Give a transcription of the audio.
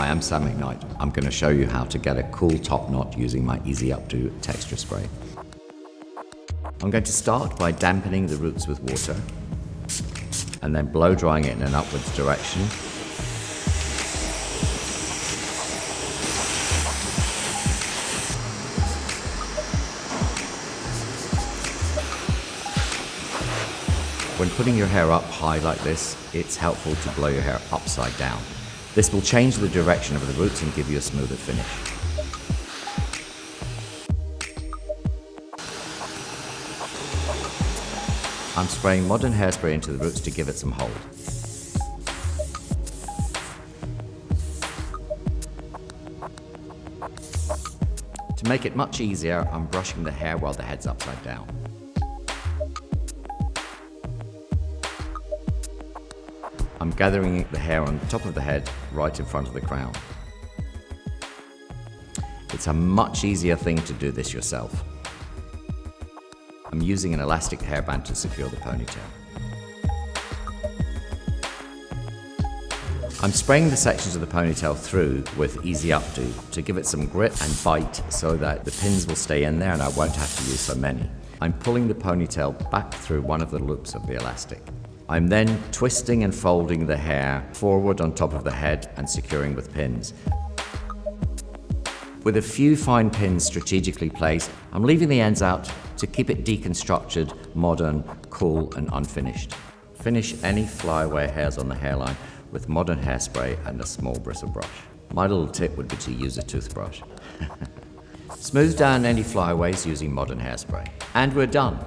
Hi, I'm Sam McKnight. I'm going to show you how to get a cool top knot using my Easy Updo texture spray. I'm going to start by dampening the roots with water and then blow drying it in an upwards direction. When putting your hair up high like this, it's helpful to blow your hair upside down. This will change the direction of the roots and give you a smoother finish. I'm spraying modern hairspray into the roots to give it some hold. To make it much easier, I'm brushing the hair while the head's upside down. I'm gathering the hair on top of the head right in front of the crown. It's a much easier thing to do this yourself. I'm using an elastic hairband to secure the ponytail. I'm spraying the sections of the ponytail through with Easy Updo to give it some grip and bite so that the pins will stay in there and I won't have to use so many. I'm pulling the ponytail back through one of the loops of the elastic. I'm then twisting and folding the hair forward on top of the head and securing with pins. With a few fine pins strategically placed, I'm leaving the ends out to keep it deconstructed, modern, cool and unfinished. Finish any flyaway hairs on the hairline with modern hairspray and a small bristle brush. My little tip would be to use a toothbrush. Smooth down any flyaways using modern hairspray. And we're done.